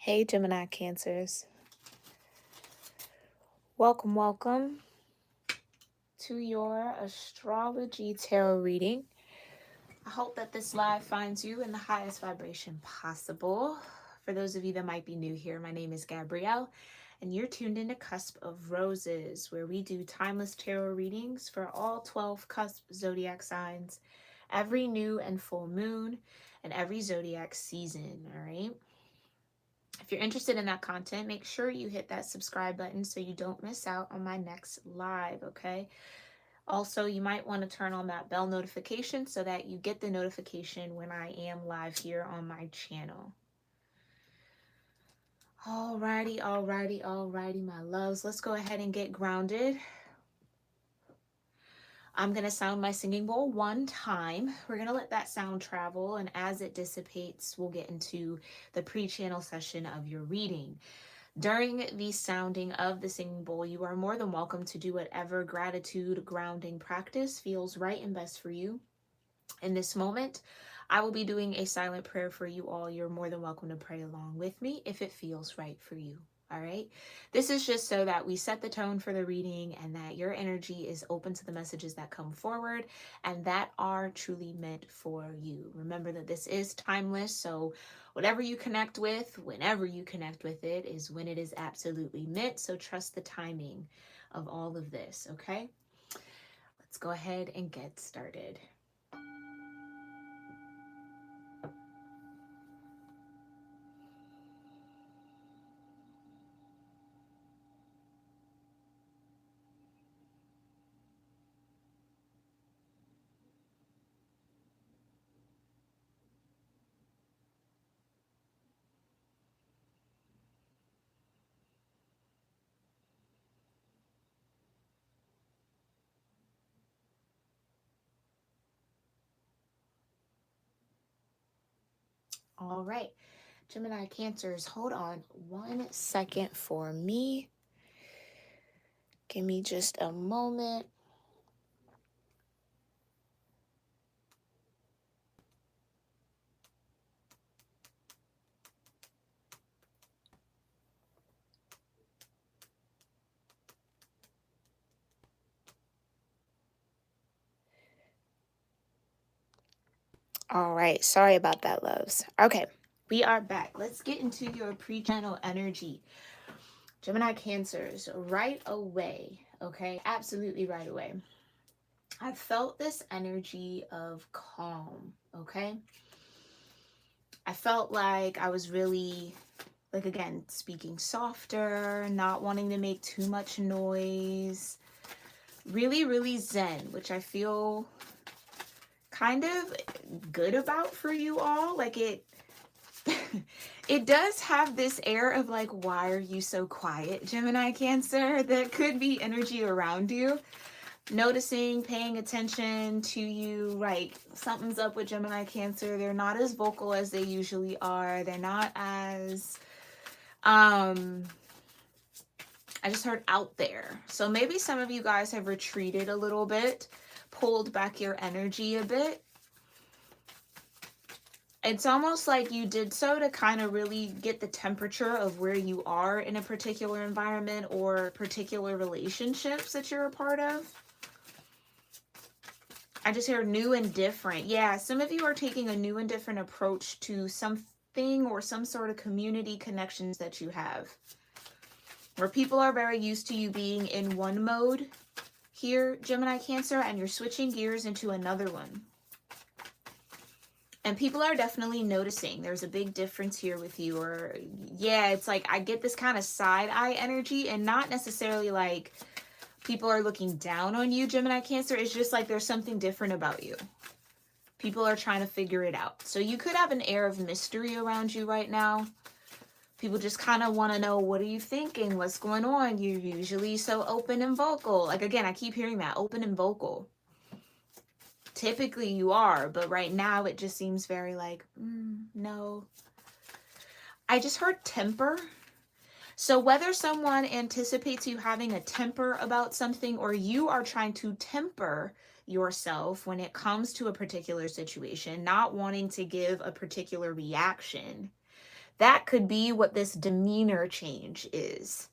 Hey, Gemini-cancers. Welcome to your astrology tarot reading. I hope that this live finds you in the highest vibration possible. For those of you that might be new here, my name is Gabrielle, and you're tuned into Cusp of Roses, where we do timeless tarot readings for all 12 cusp zodiac signs, every new and full moon, and every zodiac season, all right? If you're interested in that content, make sure you hit that subscribe button so you don't miss out on my next live, okay? Also, you might want to turn on that bell notification so that you get the notification when I am live here on my channel. Alrighty, my loves. Let's go ahead and get grounded. I'm going to sound my singing bowl one time. We're going to let that sound travel, and as it dissipates, we'll get into the pre-channel session of your reading. During the sounding of the singing bowl, you are more than welcome to do whatever gratitude grounding practice feels right and best for you. In this moment, I will be doing a silent prayer for you all. You're more than welcome to pray along with me if it feels right for you. All right. This is just so that we set the tone for the reading and that your energy is open to the messages that come forward and that are truly meant for you. Remember that this is timeless. So whatever you connect with, whenever you connect with it, is when it is absolutely meant. So trust the timing of all of this. Okay. Let's go ahead and get started. All right, Gemini Cancers, hold on 1 second for me. Give me just a moment. All right, sorry about that, loves. Okay, we are back. Let's get into your pre-channel energy. Gemini Cancers, right away, okay? Absolutely right away. I felt this energy of calm, okay? I felt like I was really, like, again, speaking softer, not wanting to make too much noise. Really zen, which I feel kind of good about for you all. Like it it does have this air of like, why are you so quiet, Gemini Cancer? That could be energy around you. Noticing, paying attention to you, like something's up with Gemini Cancer. They're not as vocal as they usually are. They're not as I just heard out there. So maybe some of you guys have retreated a little bit, pulled back your energy a bit. It's almost like you did so to kind of really get the temperature of where you are in a particular environment or particular relationships that you're a part of. I just hear new and different. Yeah, some of you are taking a new and different approach to something or some sort of community connections that you have, where people are very used to you being in one mode here, Gemini Cancer, and you're switching gears into another one. And people are definitely noticing there's a big difference here with you. Or yeah, it's like I get this kind of side eye energy, and not necessarily like people are looking down on you, Gemini Cancer. It's just like there's something different about you. People are trying to figure it out. So you could have an air of mystery around you right now. People just kind of want to know, what are you thinking? What's going on? You're usually so open and vocal. Like, again, I keep hearing that, open and vocal. Typically you are, but right now it just seems very like, no. I just heard temper. So whether someone anticipates you having a temper about something or you are trying to temper yourself when it comes to a particular situation, not wanting to give a particular reaction, That could be what this demeanor change is.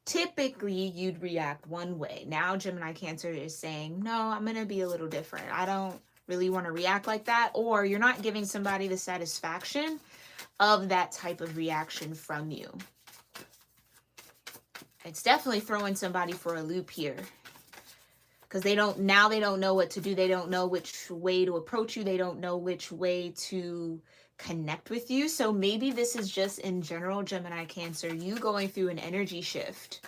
Typically, you'd react one way. Now, Gemini Cancer is saying, no, I'm going to be a little different. I don't really want to react like that. Or you're not giving somebody the satisfaction of that type of reaction from you. It's definitely throwing somebody for a loop here. Because they don't know what to do. They don't know which way to approach you. They don't know which way to connect with you. So maybe this is just in general, Gemini Cancer, you going through an energy shift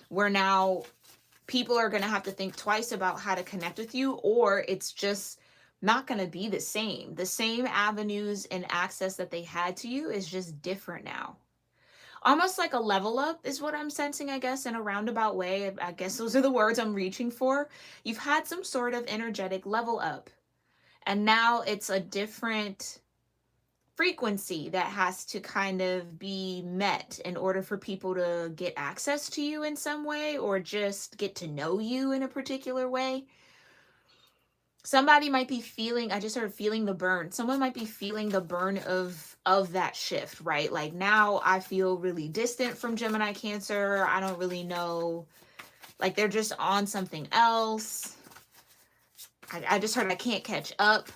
where now people are going to have to think twice about how to connect with you, or it's just not going to be the same. The same avenues and access that they had to you is just different now. Almost like a level up is what I'm sensing, I guess, in a roundabout way. I guess those are the words I'm reaching for. You've had some sort of energetic level up, and now it's a different frequency that has to kind of be met in order for people to get access to you in some way, or just get to know you in a particular way. Somebody might be feeling, I just heard feeling the burn. Someone might be feeling the burn of that shift, right? Like, now I feel really distant from Gemini Cancer. I don't really know, like they're just on something else. I just heard I can't catch up.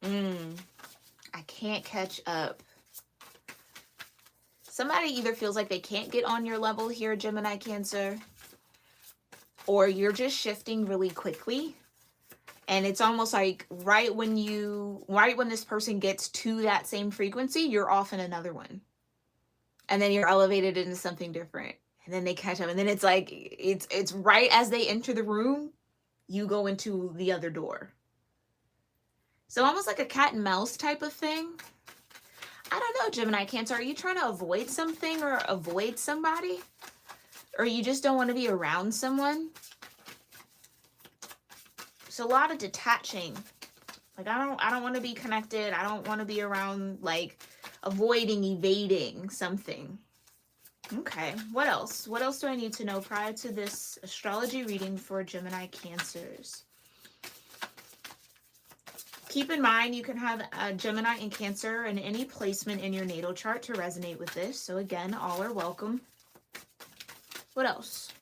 I can't catch up. Somebody either feels like they can't get on your level here, Gemini Cancer, or you're just shifting really quickly. And it's almost like right when this person gets to that same frequency, you're off in another one. And then you're elevated into something different. And then they catch up. And then it's like, it's right as they enter the room, you go into the other door. So almost like a cat and mouse type of thing. I don't know, Gemini Cancer. Are you trying to avoid something or avoid somebody? Or you just don't want to be around someone? So a lot of detaching. Like, I don't want to be connected. I don't want to be around, like, avoiding, evading something. Okay, what else? What else do I need to know prior to this astrology reading for Gemini Cancers? Keep in mind, you can have a Gemini and Cancer in any placement in your natal chart to resonate with this. So again, all are welcome. What else?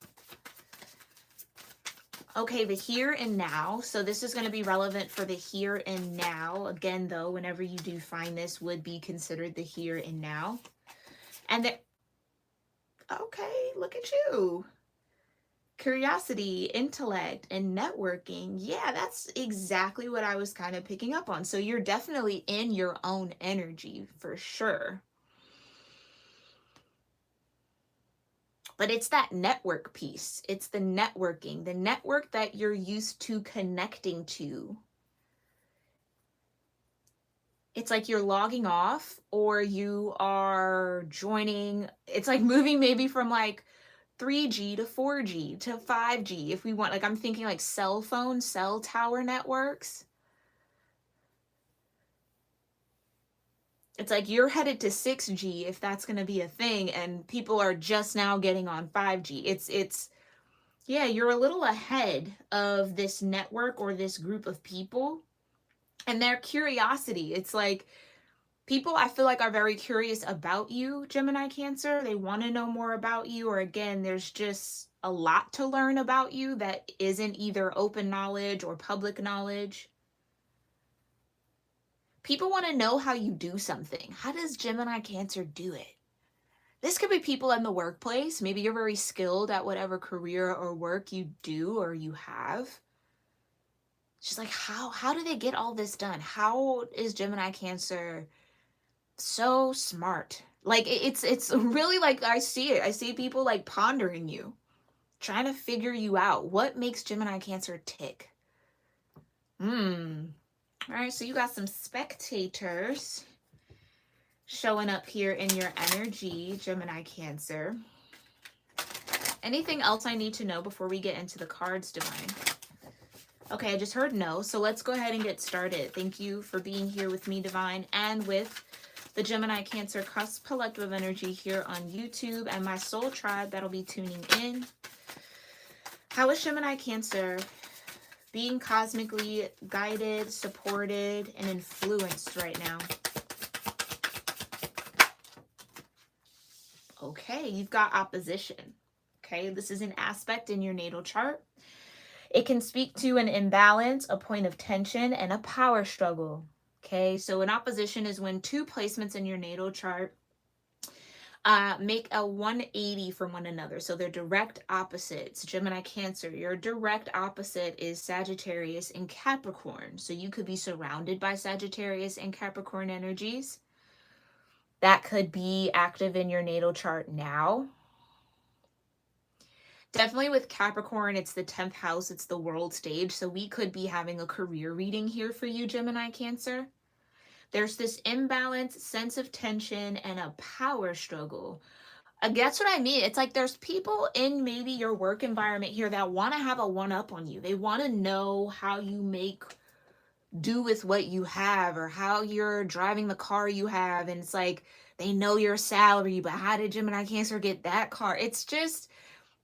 Okay, the here and now. So this is going to be relevant for the here and now. Again, though, whenever you do find this, would be considered the here and now. And okay, look at you. Curiosity, intellect, and networking. Yeah, that's exactly what I was kind of picking up on. So you're definitely in your own energy for sure. But it's that network piece. It's the networking, the network that you're used to connecting to. It's like you're logging off or you are joining. It's like moving maybe from like 3G to 4G to 5G if we want. Like, I'm thinking like cell tower networks. It's like you're headed to 6G if that's going to be a thing, and people are just now getting on 5G. Yeah, you're a little ahead of this network or this group of people, and their curiosity. It's like people, I feel like, are very curious about you, Gemini Cancer. They want to know more about you, or again, there's just a lot to learn about you that isn't either open knowledge or public knowledge. People want to know how you do something. How does Gemini Cancer do it? This could be people in the workplace. Maybe you're very skilled at whatever career or work you do or you have. It's just like, how do they get all this done? How is Gemini Cancer so smart? Like, it's really like, I see it. I see people like pondering you, trying to figure you out. What makes Gemini Cancer tick? All right, so you got some spectators showing up here in your energy, Gemini Cancer. Anything else I need to know before we get into the cards, Divine? Okay, I just heard no, so let's go ahead and get started. Thank you for being here with me, Divine, and with the Gemini Cancer Cusp Collective Energy here on YouTube and my soul tribe that'll be tuning in. How is Gemini Cancer being cosmically guided, supported, and influenced right now. Okay, you've got opposition. Okay, this is an aspect in your natal chart. It can speak to an imbalance, a point of tension, and a power struggle. Okay, so an opposition is when two placements in your natal chart make a 180 from one another. So they're direct opposites. Gemini, Cancer, your direct opposite is Sagittarius and Capricorn. So you could be surrounded by Sagittarius and Capricorn energies. That could be active in your natal chart now. Definitely with Capricorn, it's the 10th house, it's the world stage. So we could be having a career reading here for you, Gemini, Cancer. There's this imbalance, sense of tension, and a power struggle. That's what I mean. It's like there's people in maybe your work environment here that want to have a one-up on you. They want to know how you make do with what you have, or how you're driving the car you have. And it's like they know your salary, but how did Gemini, Cancer get that car? It's just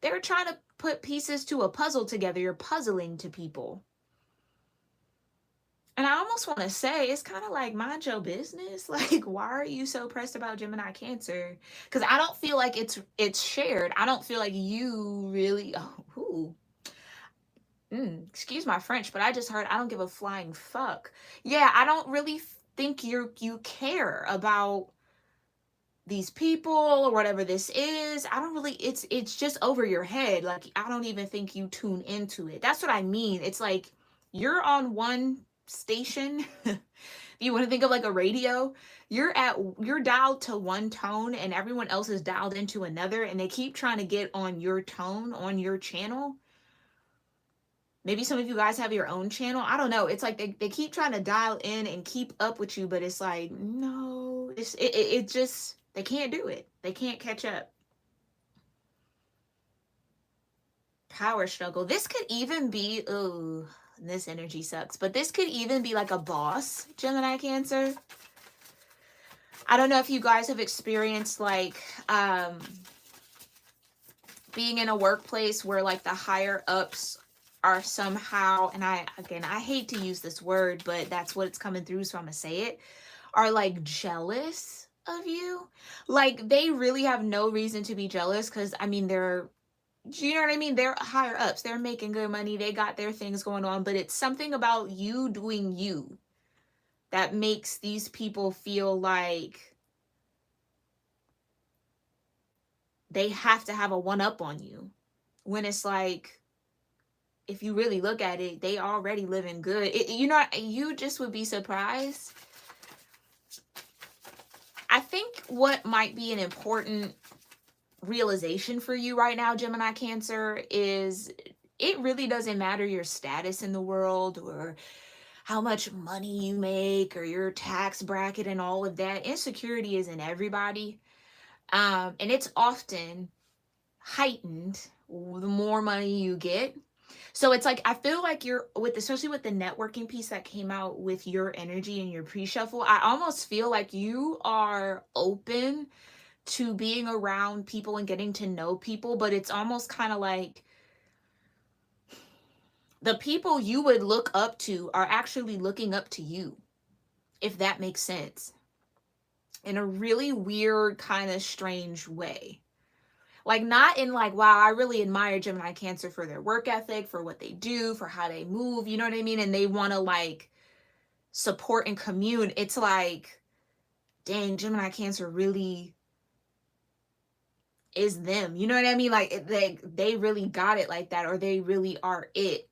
they're trying to put pieces to a puzzle together. You're puzzling to people. And I almost want to say, it's kind of like, mind your business. Like, why are you so pressed about Gemini, Cancer? Because I don't feel like it's shared. I don't feel like you really, excuse my French, but I just heard I don't give a flying fuck. Yeah, I don't really think you care about these people or whatever this is. I don't really, it's just over your head. Like, I don't even think you tune into it. That's what I mean. It's like you're on one station. You want to think of like a radio, you're dialed to one tone and everyone else is dialed into another, and they keep trying to get on your tone, on your channel. Maybe some of you guys have your own channel. I don't know. It's like they keep trying to dial in and keep up with you, but it's like, no, it just, they can't do it. They can't catch up. Power struggle. This could even be, oh, this energy sucks, but this could even be like a boss, Gemini, Cancer. I don't know if you guys have experienced like being in a workplace where like the higher ups are somehow, and I hate to use this word, but that's what it's coming through, so I'm gonna say it, are like jealous of you. Like they really have no reason to be jealous, because I mean you know what I mean? They're higher ups. They're making good money. They got their things going on, but it's something about you doing you that makes these people feel like they have to have a one up on you. When it's like, if you really look at it, they already living good. You just would be surprised. I think what might be an important realization for you right now, Gemini, Cancer, is it really doesn't matter your status in the world, or how much money you make, or your tax bracket and all of that. Insecurity is in everybody. And it's often heightened the more money you get. So it's like, I feel like especially with the networking piece that came out with your energy and your pre-shuffle, I almost feel like you are open to being around people and getting to know people, but it's almost kind of like the people you would look up to are actually looking up to you, if that makes sense, in a really weird, kind of strange way. Like, not in like, wow, I really admire Gemini, Cancer for their work ethic, for what they do, for how they move, you know what I mean? And they want to like support and commune. It's like, dang, Gemini, Cancer really is them. You know what I mean? Like they really got it like that, or they really are it.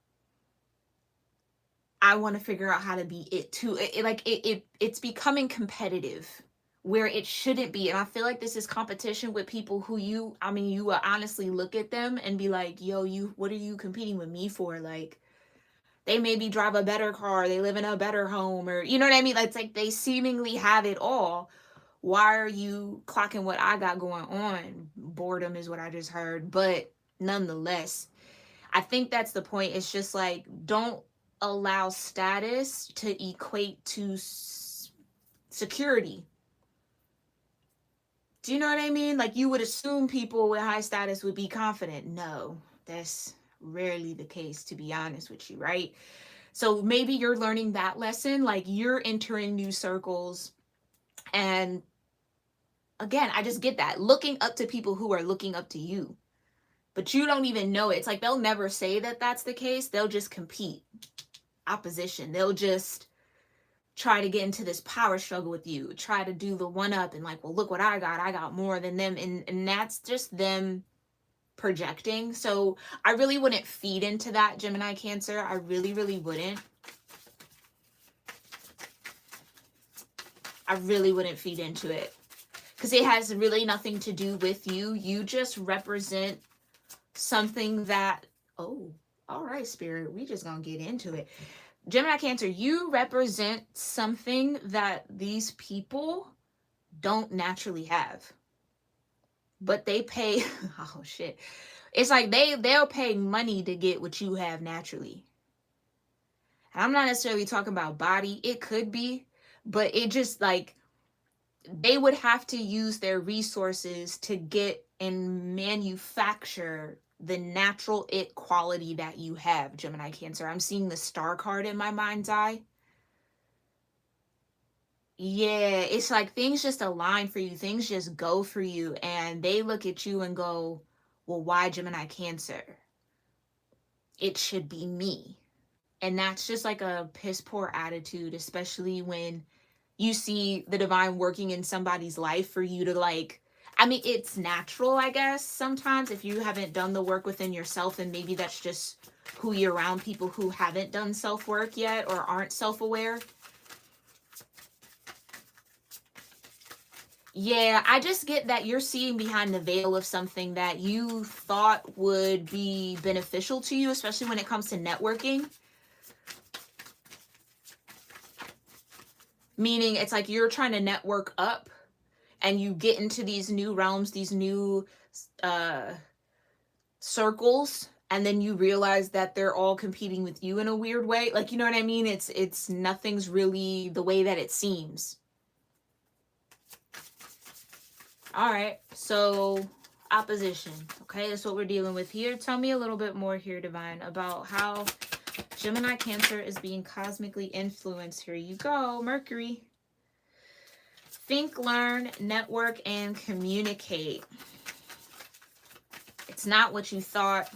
I want to figure out how to be it too. It's becoming competitive where it shouldn't be. And I feel like this is competition with people who you will honestly look at them and be like, yo, what are you competing with me for? Like, they maybe drive a better car, they live in a better home, or you know what I mean? It's like they seemingly have it all. Why are you clocking what I got going on? Boredom is what I just heard. But nonetheless, I think that's the point. It's just like, don't allow status to equate to security. Do you know what I mean? Like, you would assume people with high status would be confident. No, rarely the case, to be honest with you, right? So maybe you're learning that lesson, like you're entering new circles. And again, I just get that. Looking up to people who are looking up to you, but you don't even know it. It's like they'll never say that that's the case. They'll just compete, opposition. They'll just try to get into this power struggle with you, try to do the one up and like, well, look what I got more than them. And that's just them projecting. So I really wouldn't feed into that, Gemini Cancer. I really, really wouldn't. I really wouldn't feed into it because it has really nothing to do with you. You just represent something that, oh, all right, Spirit, we just gonna get into it. Gemini Cancer, you represent something that these people don't naturally have, but they pay, oh shit. It's like they'll pay money to get what you have naturally. And I'm not necessarily talking about body. It could be, but it just like they would have to use their resources to get and manufacture the natural it quality that you have, Gemini Cancer. I'm seeing the star card in my mind's eye. Yeah, it's like things just align for you. Things just go for you. And they look at you and go, well, why Gemini Cancer? It should be me. And that's just like a piss poor attitude, especially when you see the divine working in somebody's life for you to like, I mean, it's natural, I guess, sometimes if you haven't done the work within yourself, and maybe that's just who you're around, people who haven't done self-work yet or aren't self-aware. Yeah, I just get that you're seeing behind the veil of something that you thought would be beneficial to you, especially when it comes to networking. Meaning it's like you're trying to network up and you get into these new realms, these new circles, and then you realize that they're all competing with you in a weird way. Like, you know what I mean? It's nothing's really the way that it seems. All right, so opposition. Okay, that's what we're dealing with here. Tell me a little bit more here, Divine, about how Gemini Cancer is being cosmically influenced. Here you go, Mercury. Think, learn, network, and communicate. It's not what you thought.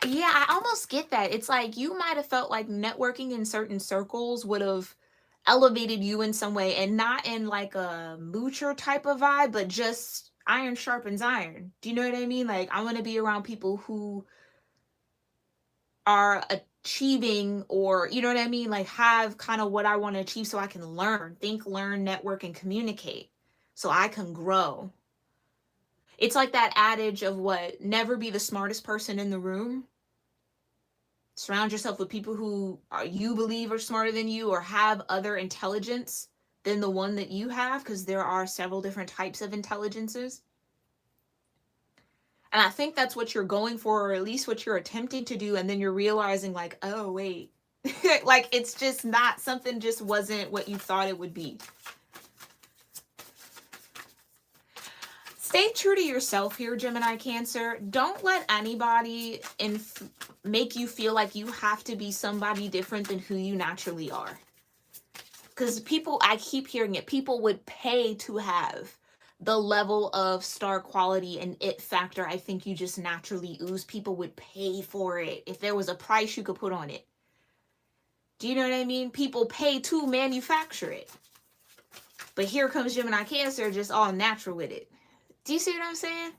Yeah, I almost get that. It's like you might have felt like networking in certain circles would have elevated you in some way, and not in like a moocher type of vibe, but just iron sharpens iron. Do you know what I mean? Like, I want to be around people who are achieving, or you know what I mean, like have kind of what I want to achieve so I can learn, think, learn, network, and communicate so I can grow. It's like that adage of what, never be the smartest person in the room. Surround yourself with people who are, you believe are smarter than you or have other intelligence than the one that you have, because there are several different types of intelligences. And I think that's what you're going for, or at least what you're attempting to do. And then you're realizing like, oh, wait, like it's just not, something just wasn't what you thought it would be. Stay true to yourself here, Gemini Cancer. Don't let anybody make you feel like you have to be somebody different than who you naturally are. Because people, I keep hearing it, people would pay to have the level of star quality and it factor I think you just naturally ooze. People would pay for it if there was a price you could put on it. Do you know what I mean? People pay to manufacture it. But here comes Gemini Cancer just all natural with it. Do you see what I'm saying?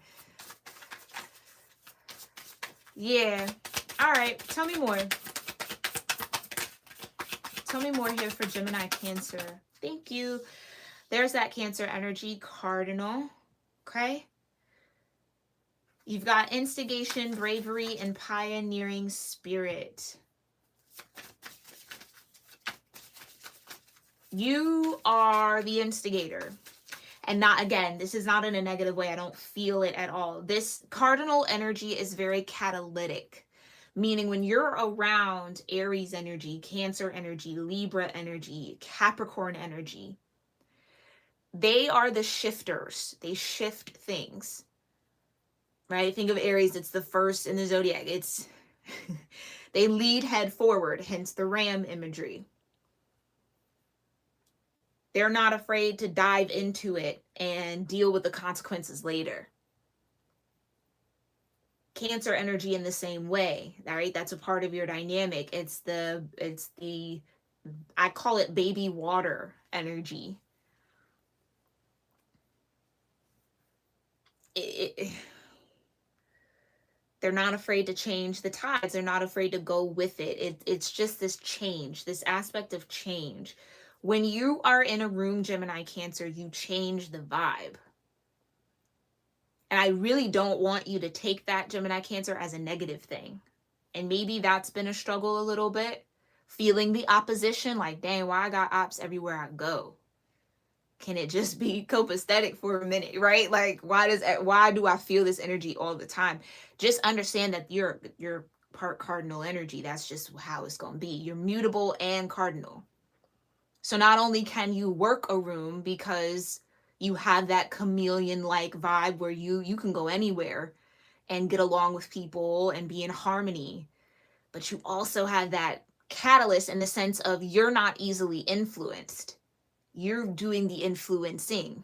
Yeah. All right. Tell me more. Tell me more here for Gemini Cancer. Thank you. There's that Cancer energy, cardinal. Okay. You've got instigation, bravery, and pioneering spirit. You are the instigator. And not, again, this is not in a negative way. I don't feel it at all. This cardinal energy is very catalytic, meaning when you're around Aries energy, Cancer energy, Libra energy, Capricorn energy, they are the shifters. They shift things. right? Think of Aries, it's the first in the zodiac. It's they lead head forward, hence the ram imagery. They're not afraid to dive into it and deal with the consequences later. Cancer energy in the same way, right? That's a part of your dynamic. It's the I call it baby water energy. It, they're not afraid to change the tides. They're not afraid to go with it. It's just this change, this aspect of change. When you are in a room, Gemini Cancer, you change the vibe. And I really don't want you to take that, Gemini Cancer, as a negative thing. And maybe that's been a struggle a little bit. Feeling the opposition, like, dang, why I got ops everywhere I go? Can it just be copacetic for a minute, right? Like, why do I feel this energy all the time? Just understand that you're part cardinal energy. That's just how it's gonna be. You're mutable and cardinal. So not only can you work a room because you have that chameleon like vibe where you can go anywhere and get along with people and be in harmony, but you also have that catalyst in the sense of you're not easily influenced. You're doing the influencing.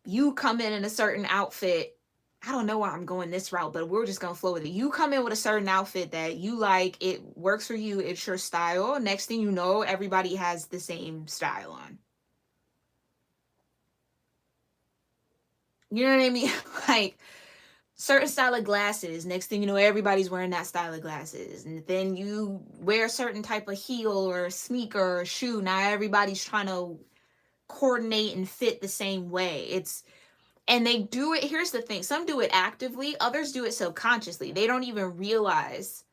You come in a certain outfit. I don't know why I'm going this route, but we're just going to flow with it. You come in with a certain outfit that you like, it works for you, it's your style. Next thing you know, everybody has the same style on. You know what I mean? Like, certain style of glasses, next thing you know, everybody's wearing that style of glasses. And then you wear a certain type of heel or sneaker or shoe, now everybody's trying to coordinate and fit the same way. And they do it, here's the thing, some do it actively, others do it subconsciously. They don't even realize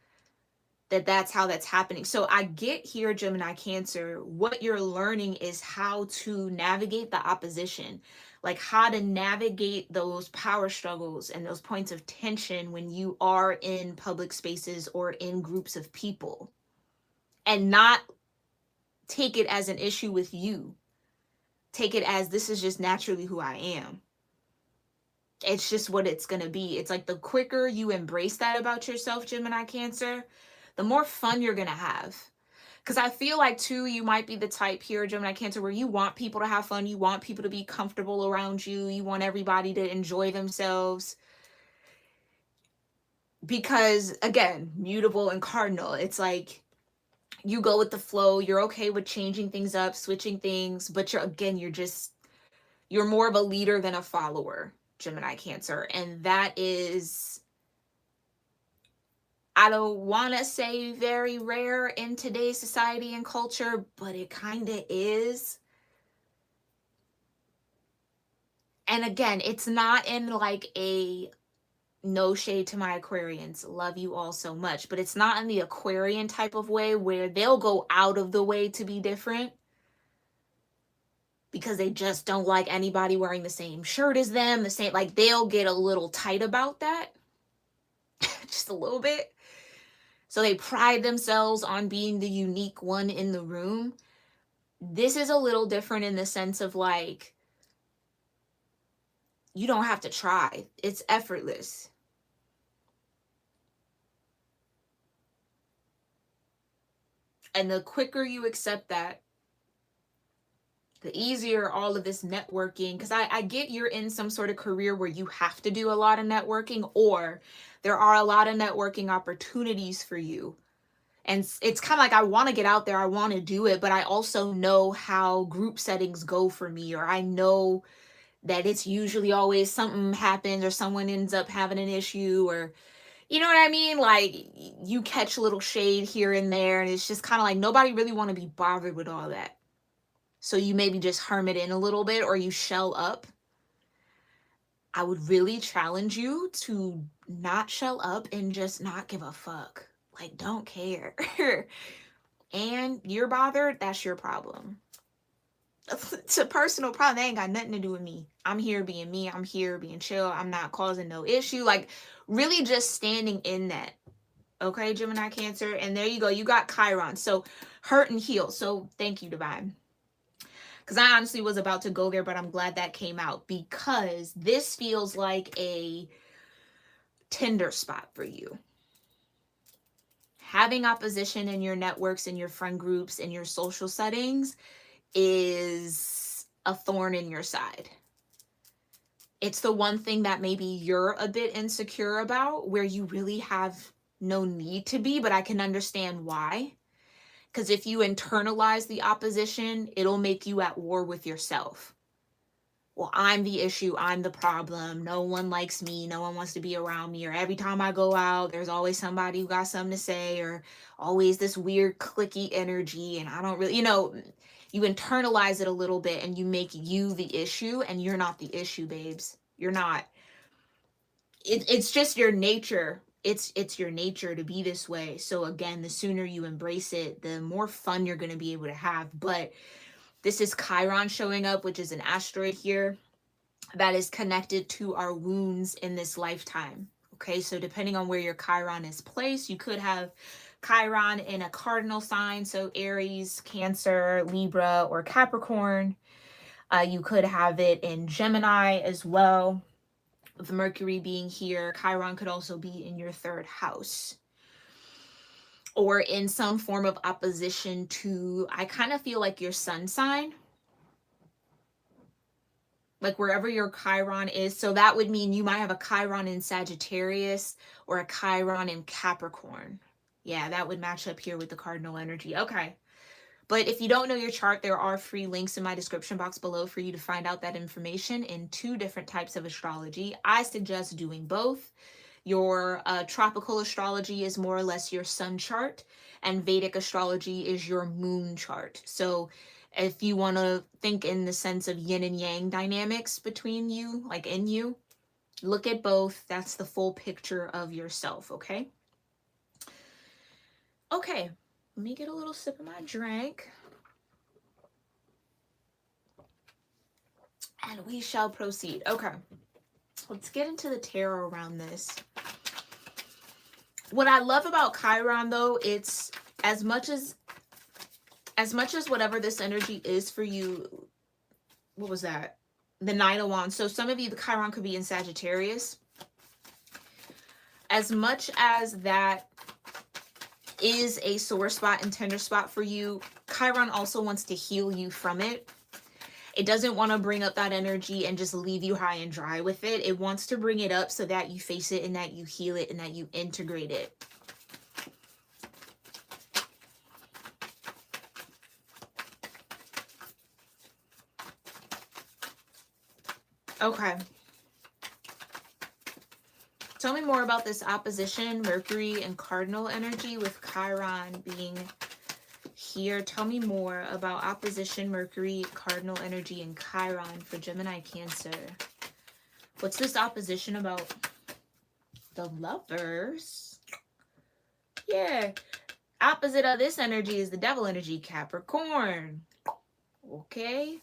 that that's how that's happening. So I get here, Gemini Cancer, what you're learning is how to navigate the opposition, like how to navigate those power struggles and those points of tension when you are in public spaces or in groups of people, and not take it as an issue with you. Take it as, this is just naturally who I am. It's just what it's going to be. It's like the quicker you embrace that about yourself, Gemini Cancer, the more fun you're going to have. Because I feel like, too, you might be the type here, Gemini Cancer, where you want people to have fun. You want people to be comfortable around you. You want everybody to enjoy themselves. Because, again, mutable and cardinal. It's like you go with the flow. You're okay with changing things up, switching things. But you're more of a leader than a follower, Gemini Cancer. And that is, I don't want to say very rare in today's society and culture, but it kind of is. And again, it's not in like a, no shade to my Aquarians, love you all so much, but it's not in the Aquarian type of way where they'll go out of the way to be different because they just don't like anybody wearing the same shirt as them, the same, like they'll get a little tight about that. Just a little bit. So they pride themselves on being the unique one in the room. This is a little different in the sense of like, you don't have to try. It's effortless. And the quicker you accept that, the easier all of this networking, because I get you're in some sort of career where you have to do a lot of networking, or there are a lot of networking opportunities for you. And it's kind of like, I want to get out there, I want to do it, but I also know how group settings go for me, or I know that it's usually always something happens or someone ends up having an issue, or you know what I mean? Like you catch a little shade here and there, and it's just kind of like nobody really want to be bothered with all that. So you maybe just hermit in a little bit or you shell up. I would really challenge you to not shell up and just not give a fuck. Like, don't care. And you're bothered, that's your problem. It's a personal problem. They ain't got nothing to do with me. I'm here being me. I'm here being chill. I'm not causing no issue. Like, really just standing in that. Okay, Gemini Cancer. And there you go. You got Chiron. So, hurt and heal. So, thank you, Divine. Because I honestly was about to go there, but I'm glad that came out, because this feels like a tender spot for you. Having opposition in your networks, in your friend groups, in your social settings is a thorn in your side. It's the one thing that maybe you're a bit insecure about, where you really have no need to be, but I can understand why. Because if you internalize the opposition, it'll make you at war with yourself. Well, I'm the issue, I'm the problem, no one likes me, no one wants to be around me, or every time I go out, there's always somebody who got something to say, or always this weird clicky energy, and I don't really, you internalize it a little bit and you make you the issue, and you're not the issue, babes. You're not. It's just your nature. It's your nature to be this way. So again, the sooner you embrace it, the more fun you're going to be able to have. But this is Chiron showing up, which is an asteroid here that is connected to our wounds in this lifetime. Okay, so depending on where your Chiron is placed, you could have Chiron in a cardinal sign, so Aries, Cancer, Libra, or Capricorn. You could have it in Gemini as well, with Mercury being here. Chiron could also be in your third house, or in some form of opposition to, I kind of feel like, your sun sign, like wherever your Chiron is. So that would mean you might have a Chiron in Sagittarius or a Chiron in Capricorn. Yeah, that would match up here with the cardinal energy. Okay. But if you don't know your chart, there are free links in my description box below for you to find out that information in 2 different types of astrology. I suggest doing both. Your tropical astrology is more or less your sun chart, and Vedic astrology is your moon chart. So if you want to think in the sense of yin and yang dynamics between you, like in you, look at both. That's the full picture of yourself, okay? Okay, let me get a little sip of my drink. And we shall proceed. Okay, let's get into the tarot around this. What I love about Chiron, though, it's as much as whatever this energy is for you. What was that? The Nine of Wands. So some of you, the Chiron could be in Sagittarius. As much as that is a sore spot and tender spot for you, Chiron also wants to heal you from it. It doesn't want to bring up that energy and just leave you high and dry with it. It wants to bring it up so that you face it and that you heal it and that you integrate it. Okay. Tell me more about this opposition, Mercury and cardinal energy with Chiron being here. Tell me more about opposition, Mercury, cardinal energy, and Chiron for Gemini Cancer. What's this opposition about? The Lovers. Yeah. Opposite of this energy is the devil energy, Capricorn. Okay.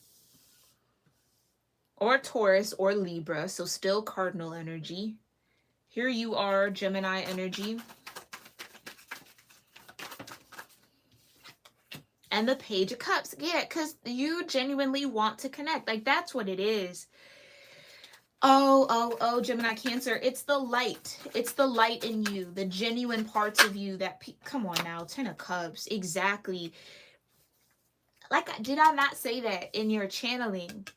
Or Taurus or Libra, so still cardinal energy. Here you are, Gemini energy. And the Page of Cups. Yeah, because you genuinely want to connect. Like, that's what it is. Oh, Gemini Cancer. It's the light. It's the light in you. The genuine parts of you that... Come on now, 10 of Cups. Exactly. Like, did I not say that in your channeling?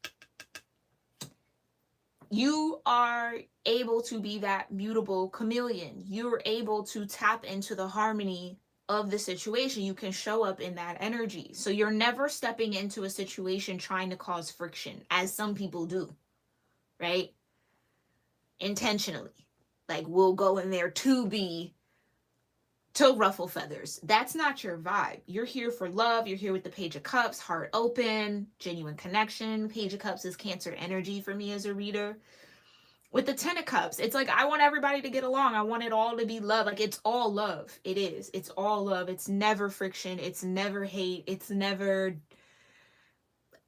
You are able to be that mutable chameleon. You're able to tap into the harmony of the situation. You can show up in that energy. So you're never stepping into a situation trying to cause friction, as some people do, right? Intentionally. Like, we'll go in there to ruffle feathers. That's not your vibe. You're here for love. You're here with the Page of Cups, heart open, genuine connection. Page of Cups is Cancer energy for me as a reader. With the 10 of Cups, it's like, I want everybody to get along. I want it all to be love. Like, it's all love. It is. It's all love. It's never friction. It's never hate. It's never...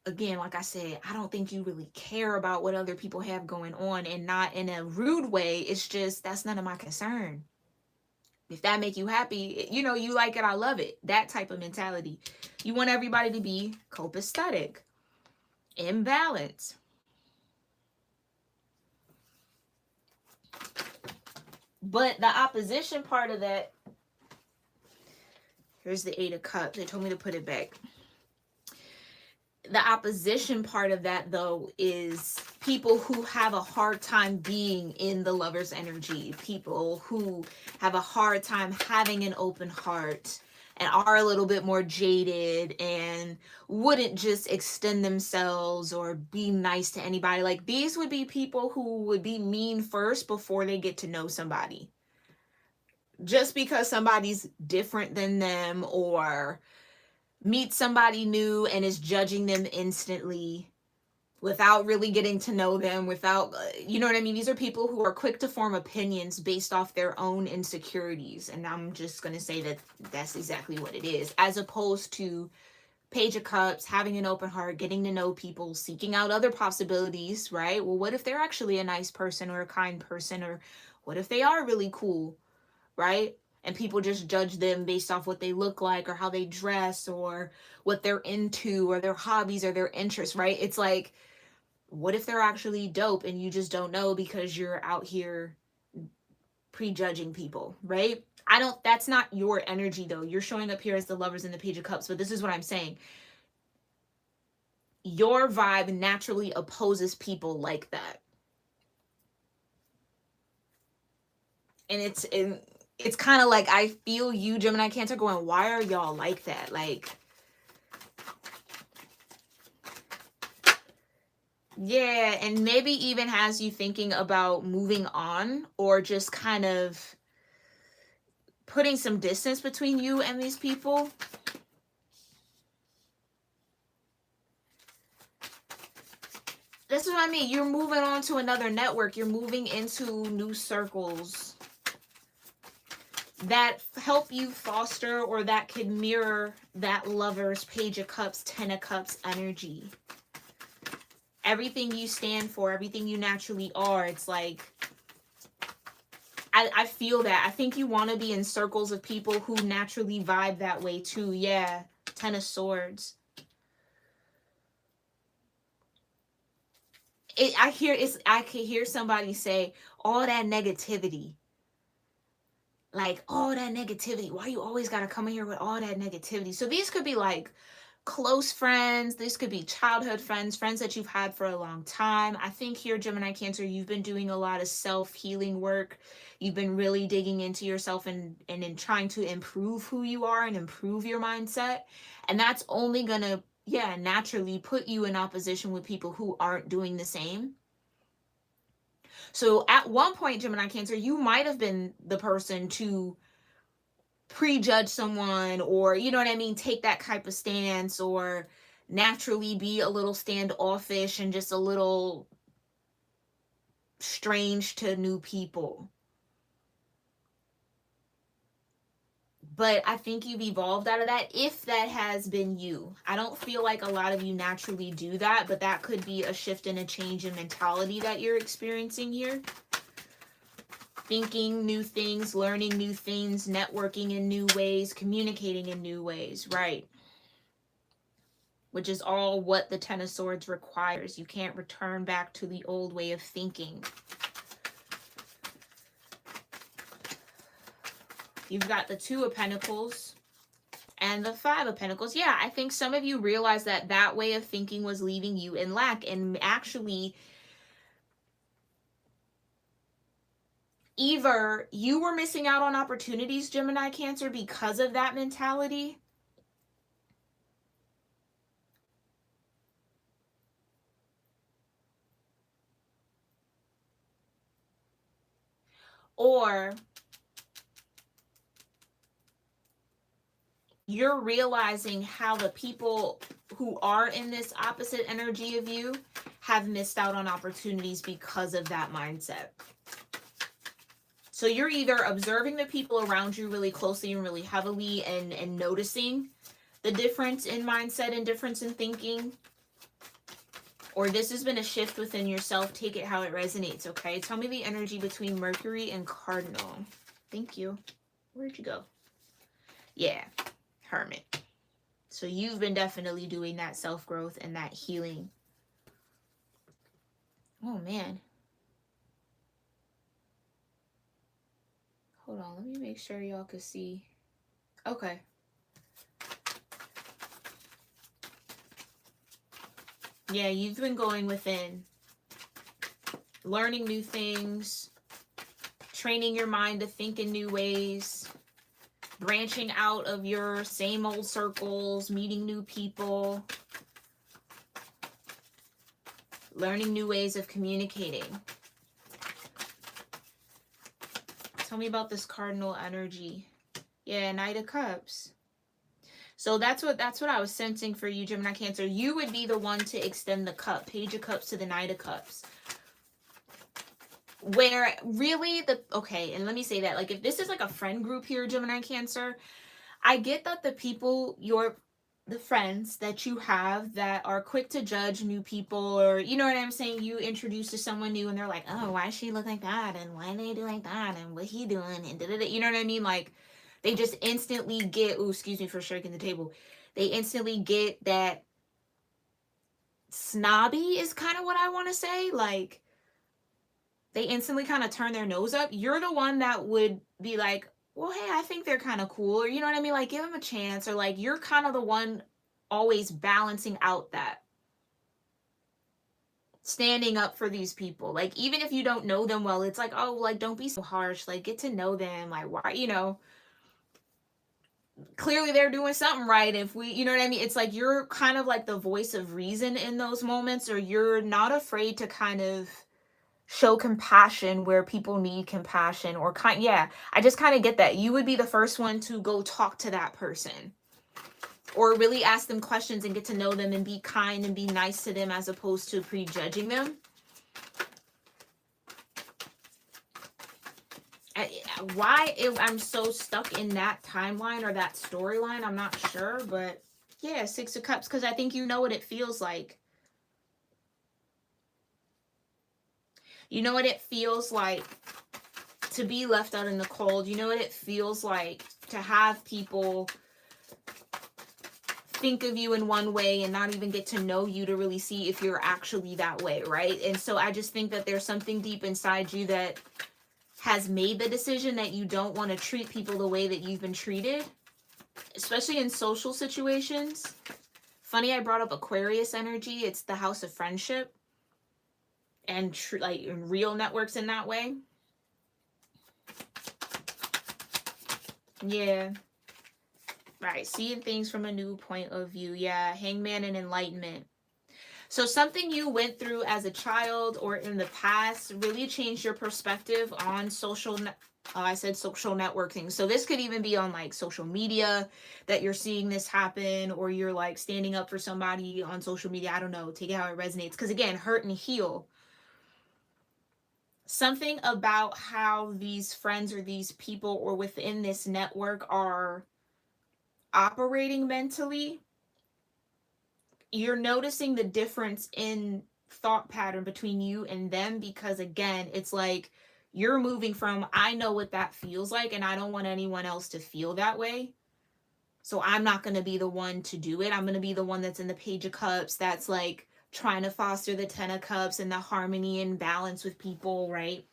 Again, like I said, I don't think you really care about what other people have going on, and not in a rude way. It's just, that's none of my concern. If that make you happy, you you like it, I love it. That type of mentality. You want everybody to be copacetic. Imbalance. But the opposition part of that, here's the Eight of Cups. They told me to put it back. The opposition part of that, though, is people who have a hard time being in the lover's energy. People who have a hard time having an open heart and are a little bit more jaded and wouldn't just extend themselves or be nice to anybody. Like, these would be people who would be mean first before they get to know somebody. Just because somebody's different than them or meet somebody new and is judging them instantly without really getting to know them, without, you know what I mean? These are people who are quick to form opinions based off their own insecurities. And I'm just going to say that that's exactly what it is, as opposed to Page of Cups, having an open heart, getting to know people, seeking out other possibilities, right? Well, what if they're actually a nice person or a kind person? Or what if they are really cool, right? And people just judge them based off what they look like or how they dress or what they're into or their hobbies or their interests, right? It's like, what if they're actually dope and you just don't know because you're out here prejudging people, right? That's not your energy though. You're showing up here as the Lovers in the Page of Cups, but this is what I'm saying. Your vibe naturally opposes people like that. And it's kind of like, I feel you, Gemini, Cancer, going, why are y'all like that? Like, yeah, and maybe even has you thinking about moving on or just kind of putting some distance between you and these people. This is what I mean. You're moving on to another network. You're moving into new circles that help you foster or that could mirror that Lover's, Page of Cups, Ten of Cups energy. Everything you stand for, everything you naturally are, it's like, I feel that. I think you want to be in circles of people who naturally vibe that way too. Yeah, Ten of Swords. I can hear somebody say, all that negativity. Like, all that negativity. Why you always got to come in here with all that negativity? So these could be like close friends. This could be childhood friends, friends that you've had for a long time. I think here, Gemini, Cancer, you've been doing a lot of self-healing work. You've been really digging into yourself and in trying to improve who you are and improve your mindset. And that's only going to, yeah, naturally put you in opposition with people who aren't doing the same. So at one point, Gemini, Cancer, you might have been the person to prejudge someone or, you know what I mean, take that type of stance or naturally be a little standoffish and just a little strange to new people. But I think you've evolved out of that, if that has been you. I don't feel like a lot of you naturally do that, but that could be a shift and a change in mentality that you're experiencing here. Thinking new things, learning new things, networking in new ways, communicating in new ways, right? Which is all what the Ten of Swords requires. You can't return back to the old way of thinking. You've got the Two of Pentacles and the Five of Pentacles. Yeah, I think some of you realize that that way of thinking was leaving you in lack. And actually, either you were missing out on opportunities, Gemini, Cancer, because of that mentality. Or you're realizing how the people who are in this opposite energy of you have missed out on opportunities because of that mindset. So you're either observing the people around you really closely and really heavily and noticing the difference in mindset and difference in thinking, or this has been a shift within yourself. Take it how it resonates, okay? Tell me the energy between Mercury and Cardinal. Thank you. Where'd you go? Yeah. Hermit. So you've been definitely doing that self-growth and that healing Oh, man. Hold on. Let me make sure y'all can see. Okay. Yeah, you've been going within, learning new things, training your mind to think in new ways, branching out of your same old circles, meeting new people, learning new ways of communicating. Tell me about this cardinal energy. Yeah, Knight of Cups. So that's what I was sensing for you, Gemini Cancer. You would be the one to extend the cup, Page of Cups to the Knight of Cups. Where really okay, and let me say that, like, if this is like a friend group here, Gemini Cancer, I get that the people, the friends that you have that are quick to judge new people, or you know what I'm saying, you introduce to someone new and they're like, oh, why she look like that, and why they do like that, and what he doing, and da-da-da. You know what I mean? Like, they just instantly get, oh, excuse me for shaking the table, they instantly get that snobby is kind of what I want to say. Like, they instantly kind of turn their nose up. You're the one that would be like, well, hey, I think they're kind of cool, or you know what I mean, like, give them a chance, or like, you're kind of the one always balancing out that, standing up for these people. Like, even if you don't know them well, it's like, oh, like, don't be so harsh, like, get to know them, like, why, you know, clearly they're doing something right. If we, you know what I mean, it's like you're kind of like the voice of reason in those moments, or you're not afraid to kind of show compassion where people need compassion, or yeah, I just kind of get that you would be the first one to go talk to that person, or really ask them questions and get to know them and be kind and be nice to them, as opposed to prejudging them. I'm so stuck in that timeline or that storyline, I'm not sure, but yeah, Six of Cups, because I think you know what it feels like. You know what it feels like to be left out in the cold. You know what it feels like to have people think of you in one way and not even get to know you to really see if you're actually that way, right? And so I just think that there's something deep inside you that has made the decision that you don't want to treat people the way that you've been treated, especially in social situations. Funny, I brought up Aquarius energy. It's the house of friendship and like real networks in that way. Yeah. Right. Seeing things from a new point of view. Yeah. Hangman and enlightenment. So something you went through as a child or in the past really changed your perspective on social networking. So this could even be on like social media that you're seeing this happen, or you're like standing up for somebody on social media. I don't know. Take it how it resonates. Because again, hurt and heal. Something about how these friends or these people or within this network are operating mentally, you're noticing the difference in thought pattern between you and them, because again, it's like you're moving from, I know what that feels like and I don't want anyone else to feel that way, so I'm not going to be the one to do it. I'm going to be the one that's in the Page of Cups, that's like trying to foster the Ten of Cups and the harmony and balance with people, right?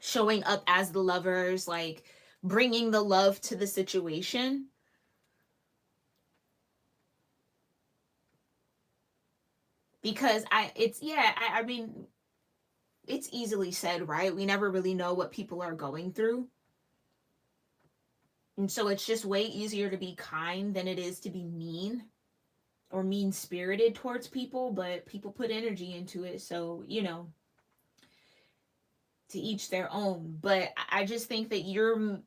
Showing up as the lovers, like bringing the love to the situation. Because I mean, it's easily said, right? We never really know what people are going through. And so it's just way easier to be kind than it is to be mean or mean spirited towards people. But people put energy into it. So, you know, to each their own. But I just think that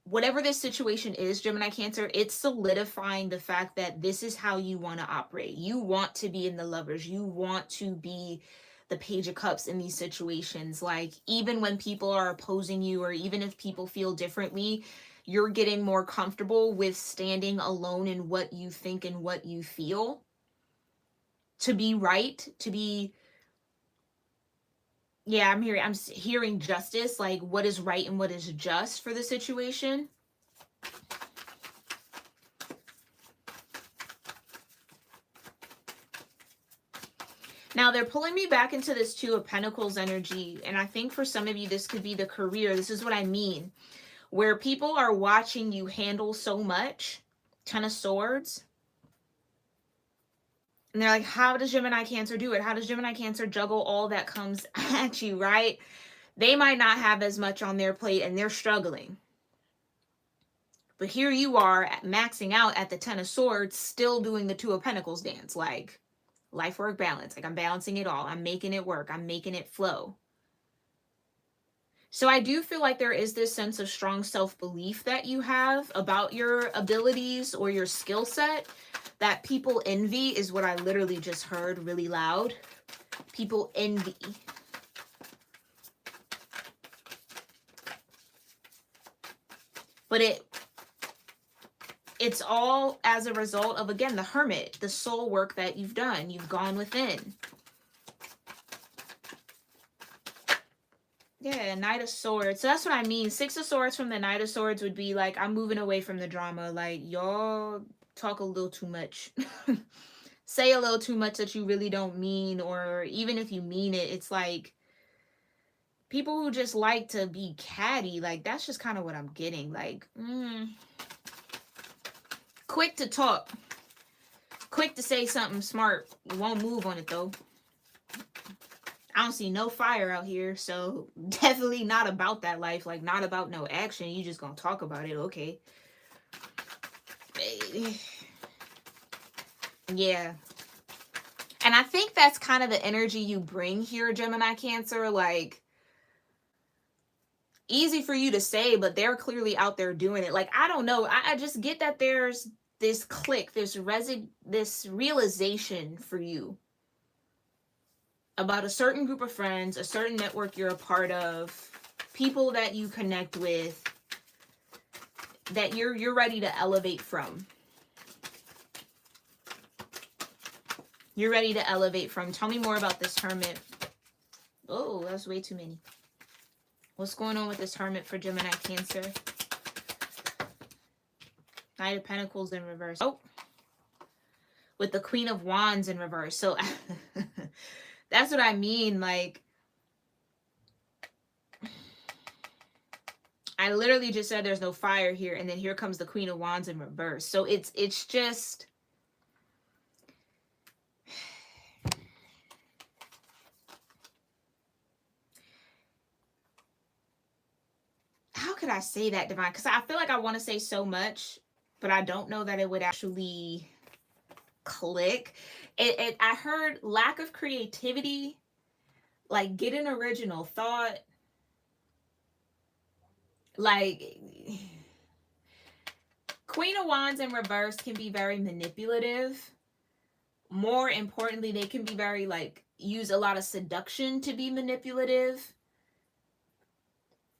whatever this situation is, Gemini Cancer, it's solidifying the fact that this is how you want to operate. You want to be in the lovers. You want to be the Page of Cups in these situations. Like, even when people are opposing you, or even if people feel differently, you're getting more comfortable with standing alone in what you think and what you feel to be right, to be, yeah, I'm hearing justice, like what is right and what is just for the situation. Now they're pulling me back into this Two of Pentacles energy. And I think for some of you, this could be the career. This is what I mean. Where people are watching you handle so much. Ten of Swords. And they're like, how does Gemini Cancer do it? How does Gemini Cancer juggle all that comes at you, right? They might not have as much on their plate and they're struggling. But here you are maxing out at the Ten of Swords, still doing the Two of Pentacles dance. Like, life work balance. Like, I'm balancing it all. I'm making it work. I'm making it flow. So I do feel like there is this sense of strong self-belief that you have about your abilities or your skill set that people envy, is what I literally just heard really loud. People envy. But it's all as a result of, again, the Hermit, the soul work that you've done. You've gone within. Yeah, Knight of Swords. So that's what I mean. Six of Swords from the Knight of Swords would be like, I'm moving away from the drama. Like, y'all talk a little too much. Say a little too much that you really don't mean. Or even if you mean it, it's like people who just like to be catty. Like, that's just kind of what I'm getting. Like, quick to talk. Quick to say something smart. Won't move on it, though. I don't see no fire out here, so definitely not about that life. Like, not about no action. You just gonna talk about it, okay. Yeah. And I think that's kind of the energy you bring here, Gemini Cancer. Like, easy for you to say, but they're clearly out there doing it. Like, I don't know. I just get that there's this click, this realization for you about a certain group of friends, a certain network you're a part of, people that you connect with, that you're ready to elevate from. You're ready to elevate from. Tell me more about this Hermit. Oh, that's way too many. What's going on with this Hermit for Gemini Cancer? Knight of Pentacles in reverse. Oh, with the Queen of Wands in reverse. So that's what I mean. Like, I literally just said there's no fire here, and then here comes the Queen of Wands in reverse. So it's just, how could I say that, Divine? Because I feel like I want to say so much, but I don't know that it would actually click. I heard lack of creativity, like get an original thought, like Queen of Wands in reverse can be very manipulative. More importantly, they can be very, like, use a lot of seduction to be manipulative.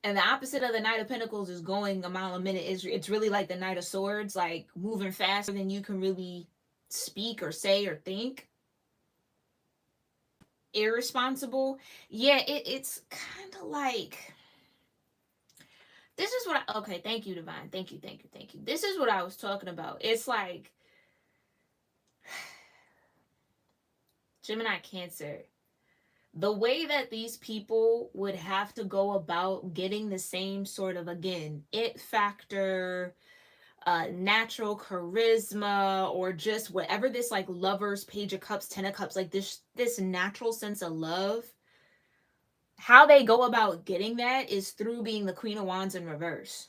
And the opposite of the Knight of Pentacles is going a mile a minute. It's really like the Knight of Swords, like moving faster than you can really speak or say or think. Irresponsible. Yeah, it's kind of like, this is what I, okay, thank you, Divine. Thank you. This is what I was talking about. It's like, Gemini Cancer, the way that these people would have to go about getting the same sort of, again, it factor, natural charisma, or just whatever this, like, Lovers, Page of Cups, Ten of Cups, like this natural sense of love, how they go about getting that is through being the Queen of Wands in reverse.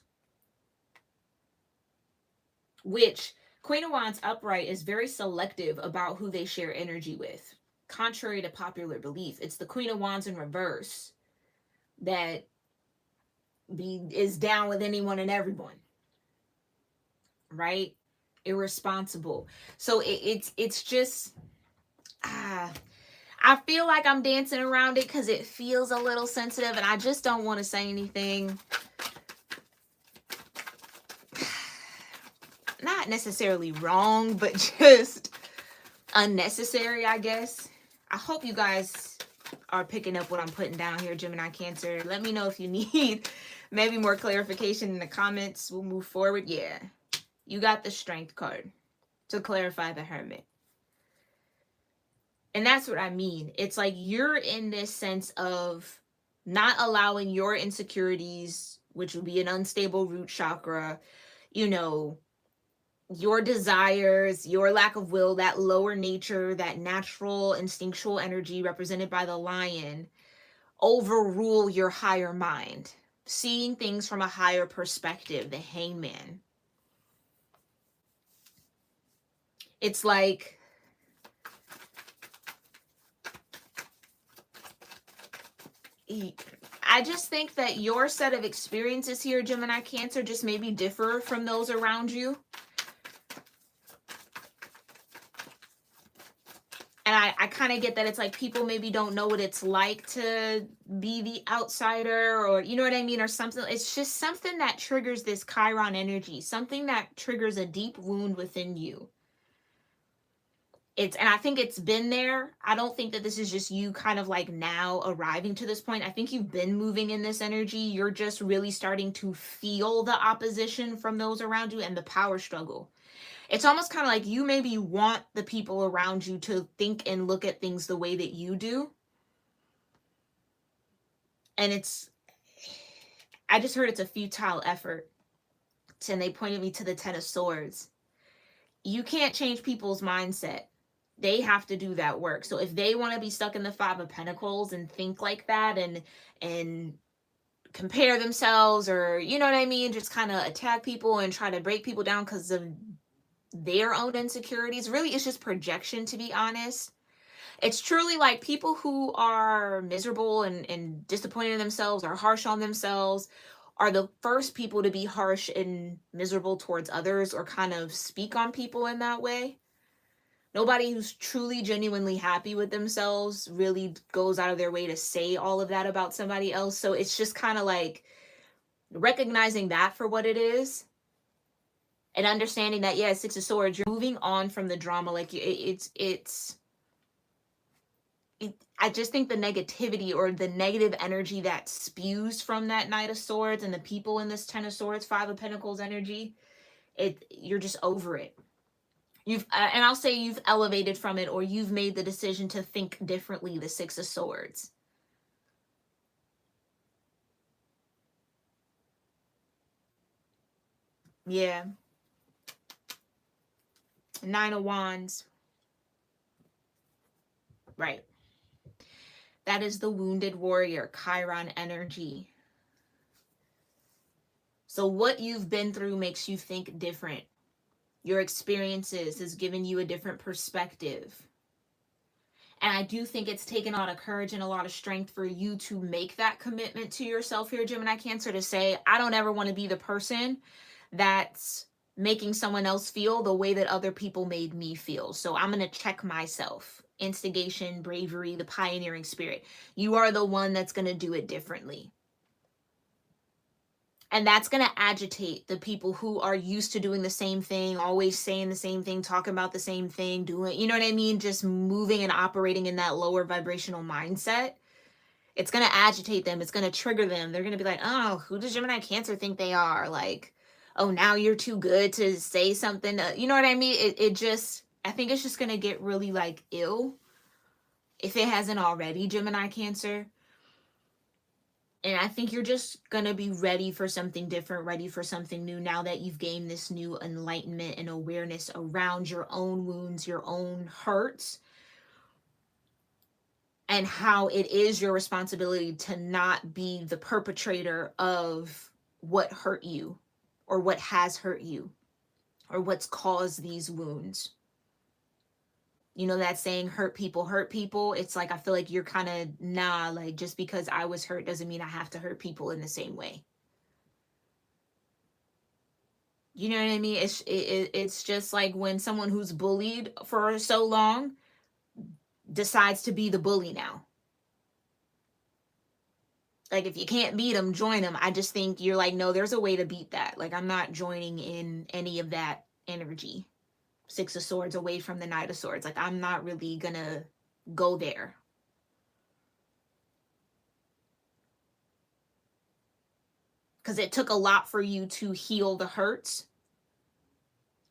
Which, Queen of Wands upright is very selective about who they share energy with. Contrary to popular belief, it's the Queen of Wands in reverse that is down with anyone and everyone, right? Irresponsible. So it's just, I feel like I'm dancing around it because it feels a little sensitive, and I just don't want to say anything not necessarily wrong, but just unnecessary, I guess. I hope you guys are picking up what I'm putting down here, Gemini Cancer. Let me know if you need maybe more clarification in the comments. We'll move forward. Yeah, you got the Strength card to clarify the Hermit. And that's what I mean. It's like you're in this sense of not allowing your insecurities, which would be an unstable root chakra, you know, your desires, your lack of will, that lower nature, that natural instinctual energy represented by the lion, overrule your higher mind, seeing things from a higher perspective, the hangman. It's like I just think that your set of experiences here, Gemini Cancer, just maybe differ from those around you. And I kind of get that it's like people maybe don't know what it's like to be the outsider, or you know what I mean, or something. It's just something that triggers this Chiron energy, something that triggers a deep wound within you. And I think it's been there. I don't think that this is just you kind of like now arriving to this point. I think you've been moving in this energy. You're just really starting to feel the opposition from those around you and the power struggle. It's almost kind of like you maybe want the people around you to think and look at things the way that you do. And I just heard it's a futile effort. And they pointed me to the Ten of Swords. You can't change people's mindset. They have to do that work. So if they want to be stuck in the Five of Pentacles and think like that and compare themselves, or you know what I mean, just kind of attack people and try to break people down because of their own insecurities, really it's just projection, to be honest. It's truly like people who are miserable and disappointed in themselves or harsh on themselves are the first people to be harsh and miserable towards others or kind of speak on people in that way. Nobody who's truly genuinely happy with themselves really goes out of their way to say all of that about somebody else. So it's just kind of like recognizing that for what it is and understanding that, yeah, Six of Swords, you're moving on from the drama. Like I just think the negativity or the negative energy that spews from that Knight of Swords and the people in this Ten of Swords, Five of Pentacles energy, you're just over it. And I'll say you've elevated from it, or you've made the decision to think differently, the Six of Swords. Yeah. Nine of Wands. Right. That is the wounded warrior, Chiron energy. So what you've been through makes you think different. Your experiences has given you a different perspective. And I do think it's taken a lot of courage and a lot of strength for you to make that commitment to yourself here, Gemini Cancer, to say, I don't ever want to be the person that's making someone else feel the way that other people made me feel. So I'm going to check myself. Instigation, bravery, the pioneering spirit. You are the one that's going to do it differently. And that's going to agitate the people who are used to doing the same thing, always saying the same thing, talking about the same thing, doing, you know what I mean? Just moving and operating in that lower vibrational mindset. It's going to agitate them. It's going to trigger them. They're going to be like, oh, who does Gemini Cancer think they are? Like, oh, now you're too good to say something. You know what I mean? I think it's just going to get really like ill if it hasn't already, Gemini Cancer. And I think you're just going to be ready for something different, ready for something new now that you've gained this new enlightenment and awareness around your own wounds, your own hurts, and how it is your responsibility to not be the perpetrator of what hurt you or what has hurt you or what's caused these wounds. You know that saying, hurt people hurt people? It's like, I feel like you're kind of, nah, like just because I was hurt doesn't mean I have to hurt people in the same way. You know what I mean? It's just like when someone who's bullied for so long decides to be the bully now. Like, if you can't beat them, join them. I just think you're like, no, there's a way to beat that. Like, I'm not joining in any of that energy. Six of Swords away from the Knight of Swords. Like, I'm not really gonna go there. Because it took a lot for you to heal the hurts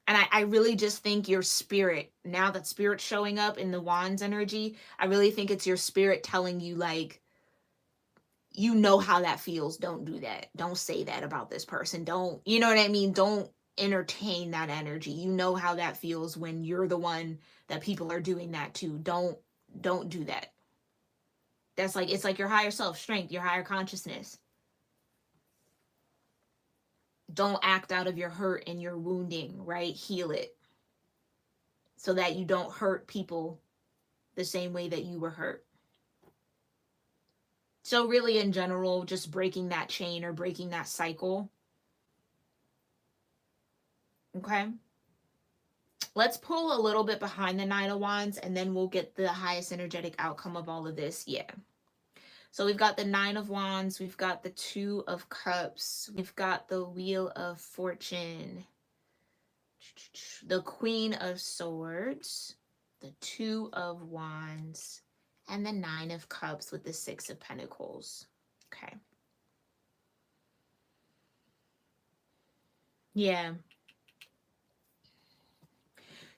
And I really just think your spirit, now that spirit's showing up in the wands energy, I really think it's your spirit telling you, like, you know how that feels. Don't do that. Don't say that about this person. Don't, you know what I mean? Don't entertain that energy. You know how that feels when you're the one that people are doing that to. Don't do that. That's like, it's like your higher self strength, your higher consciousness. Don't act out of your hurt and your wounding, right? Heal it so that you don't hurt people the same way that you were hurt. So really, in general, just breaking that chain or breaking that cycle. Okay. Let's pull a little bit behind the Nine of Wands, and then we'll get the highest energetic outcome of all of this. Yeah. So we've got the Nine of Wands, we've got the Two of Cups, we've got the Wheel of Fortune, the Queen of Swords, the Two of Wands, and the Nine of Cups with the Six of Pentacles. Okay. Yeah.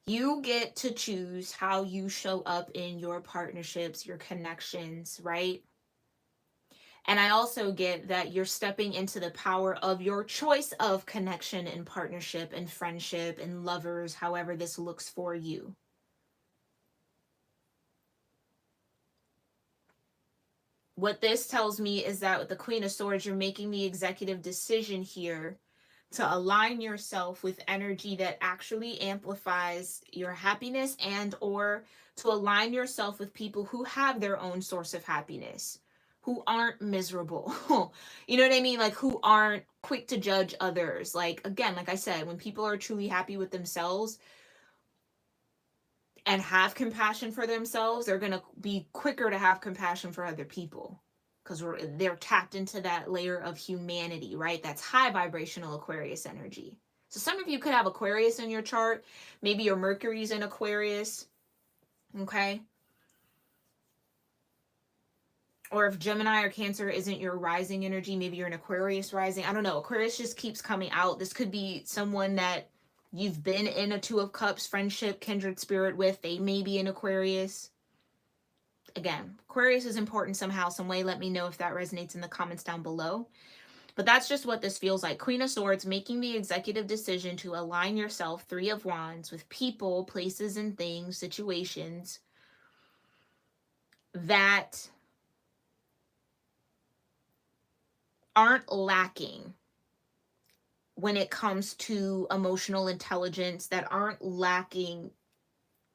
You get to choose how you show up in your partnerships, your connections, right? And I also get that you're stepping into the power of your choice of connection and partnership and friendship and lovers, however this looks for you. What this tells me is that with the Queen of Swords, you're making the executive decision here to align yourself with energy that actually amplifies your happiness, and or to align yourself with people who have their own source of happiness, who aren't miserable. You know what I mean? Like, who aren't quick to judge others. Like, again, like I said, when people are truly happy with themselves and have compassion for themselves, they're going to be quicker to have compassion for other people, because they're tapped into that layer of humanity, right? That's high vibrational Aquarius energy. So some of you could have Aquarius in your chart. Maybe your Mercury's in Aquarius, okay? Or if Gemini or Cancer isn't your rising energy, maybe you're an Aquarius rising. I don't know. Aquarius just keeps coming out. This could be someone that you've been in a Two of Cups friendship, kindred spirit with. They may be in Aquarius. Again, Aquarius is important somehow, some way. Let me know if that resonates in the comments down below. But that's just what this feels like. Queen of Swords, making the executive decision to align yourself, Three of Wands, with people, places, and things, situations that aren't lacking when it comes to emotional intelligence, that aren't lacking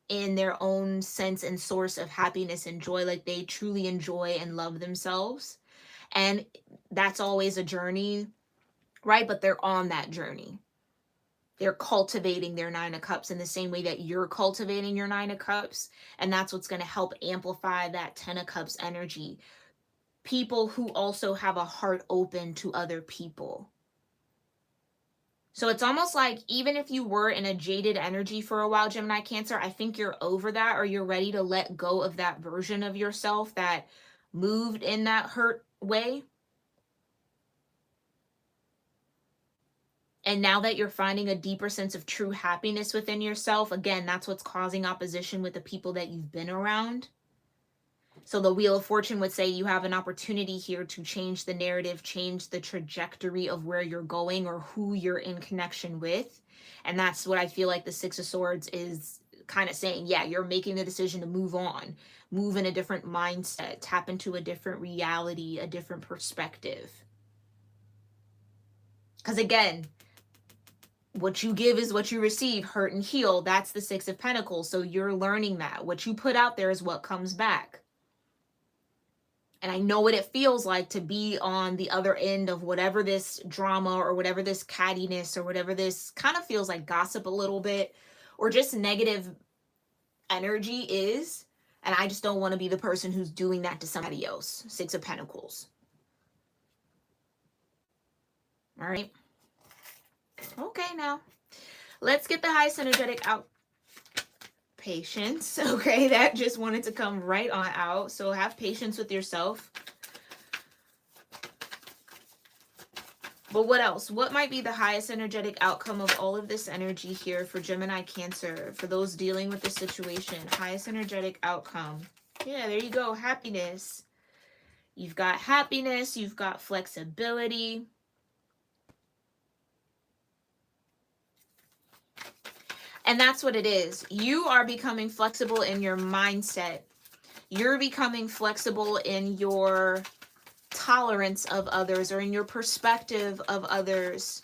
in their own sense and source of happiness and joy, like they truly enjoy and love themselves. And that's always a journey, right? But they're on that journey. They're cultivating their Nine of Cups in the same way that you're cultivating your Nine of Cups. And that's what's going to help amplify that Ten of Cups energy. People who also have a heart open to other people. So it's almost like, even if you were in a jaded energy for a while, Gemini, Cancer, I think you're over that, or you're ready to let go of that version of yourself that moved in that hurt way. And now that you're finding a deeper sense of true happiness within yourself, again, that's what's causing opposition with the people that you've been around. So the Wheel of Fortune would say you have an opportunity here to change the narrative, change the trajectory of where you're going or who you're in connection with. And that's what I feel like the Six of Swords is kind of saying. Yeah, you're making the decision to move on, move in a different mindset, tap into a different reality, a different perspective. Because again, what you give is what you receive, hurt and heal. That's the Six of Pentacles. So you're learning that. What you put out there is what comes back. And I know what it feels like to be on the other end of whatever this drama or whatever this cattiness or whatever this kind of feels like gossip a little bit, or just negative energy is. And I just don't want to be the person who's doing that to somebody else. Six of Pentacles. All right. Okay, now let's get the highest energetic out. Patience. Okay, that just wanted to come right on out. So have patience with yourself. But what else? What might be the highest energetic outcome of all of this energy here for Gemini Cancer? For those dealing with the situation, highest energetic outcome. Yeah, there you go. Happiness. You've got happiness. You've got flexibility. And that's what it is. You are becoming flexible in your mindset. You're becoming flexible in your tolerance of others, or in your perspective of others,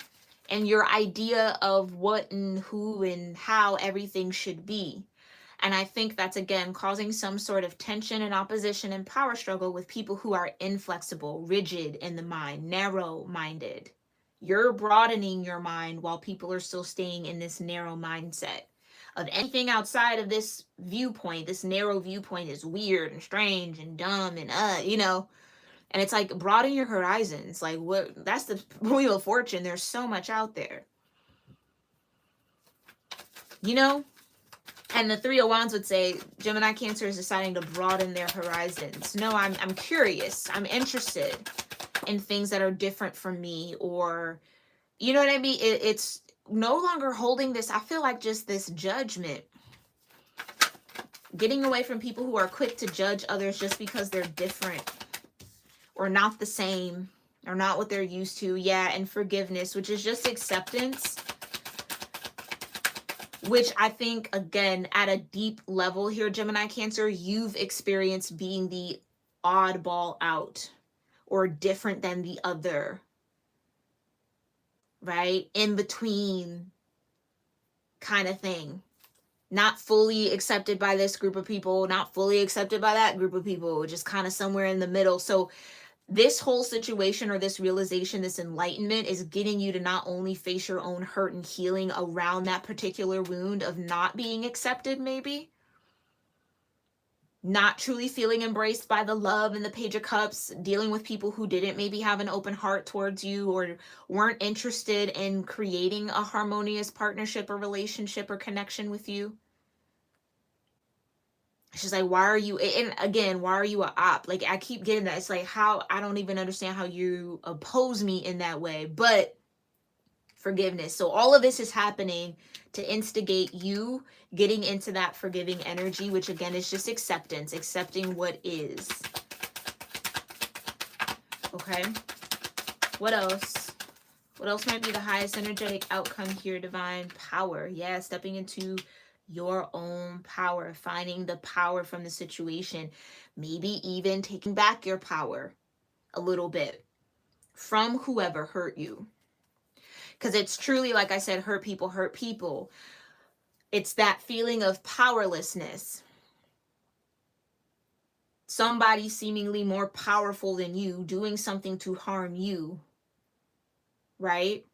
and your idea of what and who and how everything should be. And I think that's, again, causing some sort of tension and opposition and power struggle with people who are inflexible, rigid in the mind, narrow-minded. You're broadening your mind while people are still staying in this narrow mindset of anything outside of this viewpoint. This narrow viewpoint is weird and strange and dumb and and it's like, broaden your horizons. Like, what? That's the Wheel of Fortune. There's so much out there, and the Three of Wands would say Gemini Cancer is deciding to broaden their horizons. No, I'm curious. I'm interested in things that are different from me, or you know what I mean? It's no longer holding this, I feel like, just this judgment. Getting away from people who are quick to judge others just because they're different or not the same or not what they're used to. Yeah, and forgiveness, which is just acceptance, which I think, again, at a deep level here, Gemini Cancer, you've experienced being the oddball out or different than the other, right? In between kind of thing. Not fully accepted by this group of people, not fully accepted by that group of people, just kind of somewhere in the middle. So this whole situation, or this realization, this enlightenment, is getting you to not only face your own hurt and healing around that particular wound of not being accepted, maybe not truly feeling embraced by the love and the Page of Cups, dealing with people who didn't maybe have an open heart towards you, or weren't interested in creating a harmonious partnership or relationship or connection with you. She's like, why are you, and again, why are you a op? Like, I keep getting that. It's like, how, I don't even understand how you oppose me in that way. But forgiveness. So all of this is happening to instigate you getting into that forgiving energy, which again is just acceptance, accepting what is. Okay. What else? What else might be the highest energetic outcome here, divine? Power. Yeah, stepping into your own power, finding the power from the situation, maybe even taking back your power a little bit from whoever hurt you. Because it's truly, like I said, hurt people. It's that feeling of powerlessness. Somebody seemingly more powerful than you doing something to harm you, right?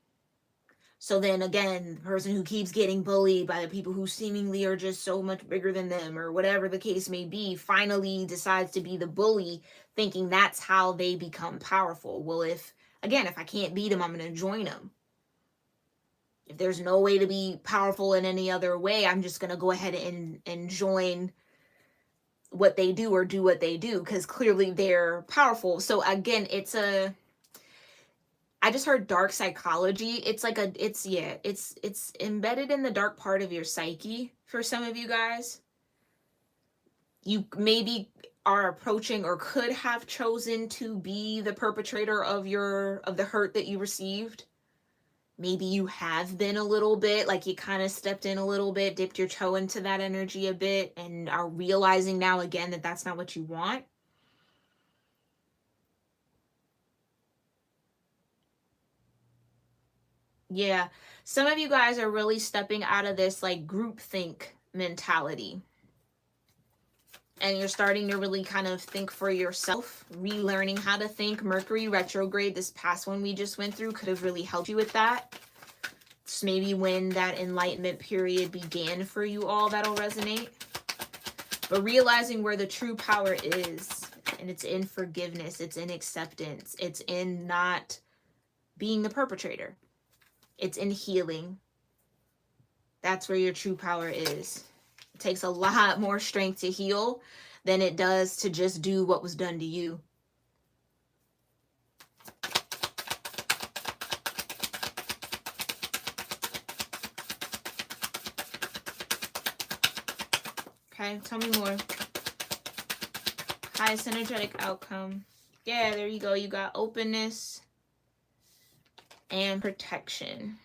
So then again, the person who keeps getting bullied by the people who seemingly are just so much bigger than them, or whatever the case may be, finally decides to be the bully, thinking that's how they become powerful. Well, if I can't beat them, I'm going to join them. If there's no way to be powerful in any other way, I'm just going to go ahead and join what they do, or do what they do, because clearly they're powerful. So again, I just heard dark psychology. It's like it's embedded in the dark part of your psyche for some of you guys. You maybe are approaching, or could have chosen to be, the perpetrator of the hurt that you received. Maybe you have been a little bit, like you kind of stepped in a little bit, dipped your toe into that energy a bit, and are realizing now again that that's not what you want. Yeah, some of you guys are really stepping out of this like groupthink mentality. And you're starting to really kind of think for yourself, relearning how to think. Mercury retrograde, this past one we just went through, could have really helped you with that. It's maybe when that enlightenment period began for you all, that'll resonate. But realizing where the true power is, and it's in forgiveness, it's in acceptance, it's in not being the perpetrator. It's in healing. That's where your true power is. It takes a lot more strength to heal than it does to just do what was done to you. Okay, tell me more. Highest energetic outcome. Yeah, there you go. You got openness and protection.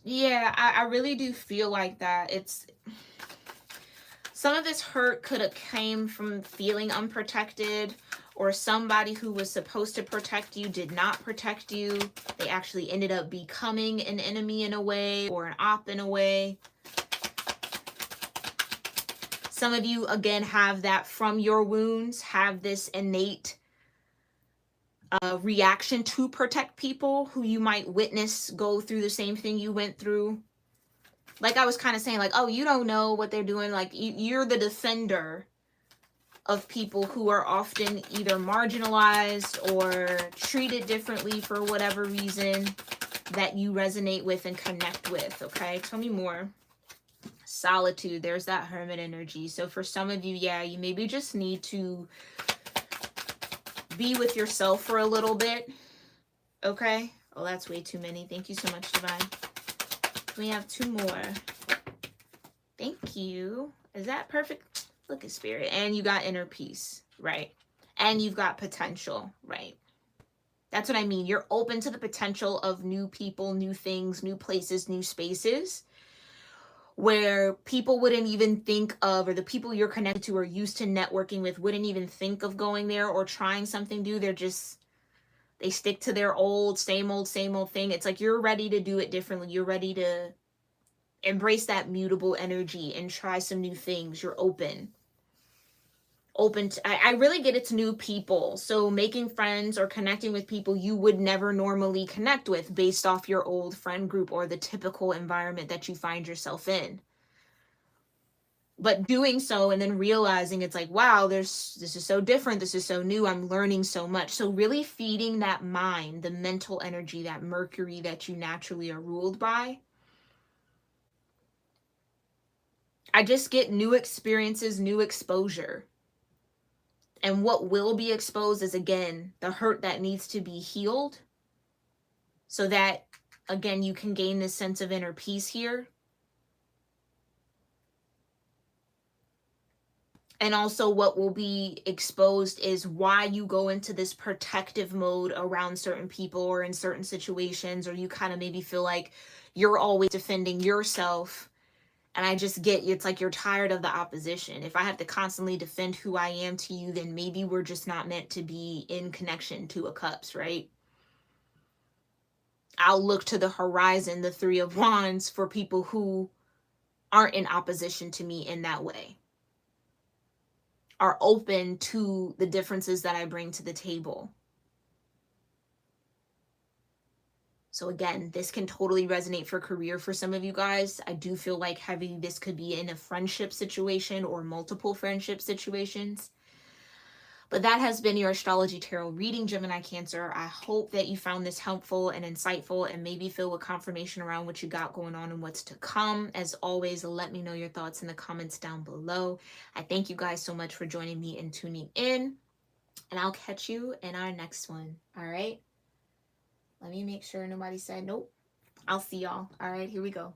Yeah, I really do feel like that. It's some of this hurt could have came from feeling unprotected, or somebody who was supposed to protect you did not protect you. They actually ended up becoming an enemy in a way, or an op in a way. Some of you, again, have that from your wounds, have this innate reaction to protect people who you might witness go through the same thing you went through. Like I was kind of saying, like, oh, you don't know what they're doing. Like, you're the defender of people who are often either marginalized or treated differently for whatever reason that you resonate with and connect with. Okay, tell me more. Solitude, there's that hermit energy. So for some of you, yeah, you maybe just need to be with yourself for a little bit. Okay. Oh, that's way too many. Thank you so much, Divine. We have 2 more. Thank you. Is that perfect? Look at Spirit. And you got inner peace, right? And you've got potential, right? That's what I mean. You're open to the potential of new people, new things, new places, new spaces, where people wouldn't even think of, or the people you're connected to or used to networking with wouldn't even think of going there or trying something new. They stick to their same old thing. It's like you're ready to do it differently. You're ready to embrace that mutable energy and try some new things. You're open to, I really get it's new people. So making friends or connecting with people you would never normally connect with based off your old friend group or the typical environment that you find yourself in. But doing so and then realizing it's like, wow, this is so different. This is so new. I'm learning so much. So really feeding that mind, the mental energy, that Mercury that you naturally are ruled by. I just get new experiences, new exposure. And what will be exposed is, again, the hurt that needs to be healed so that, again, you can gain this sense of inner peace here. And also what will be exposed is why you go into this protective mode around certain people or in certain situations, or you kind of maybe feel like you're always defending yourself. And I just get, it's like you're tired of the opposition. If I have to constantly defend who I am to you, then maybe we're just not meant to be in connection to a cups, right? I'll look to the horizon, the 3 of Wands, for people who aren't in opposition to me in that way, are open to the differences that I bring to the table. So again, this can totally resonate for career for some of you guys. I do feel like this could be in a friendship situation or multiple friendship situations. But that has been your astrology tarot reading, Gemini Cancer. I hope that you found this helpful and insightful and maybe filled with confirmation around what you got going on and what's to come. As always, let me know your thoughts in the comments down below. I thank you guys so much for joining me and tuning in. And I'll catch you in our next one. All right? Let me make sure nobody said nope. I'll see y'all. All right, here we go.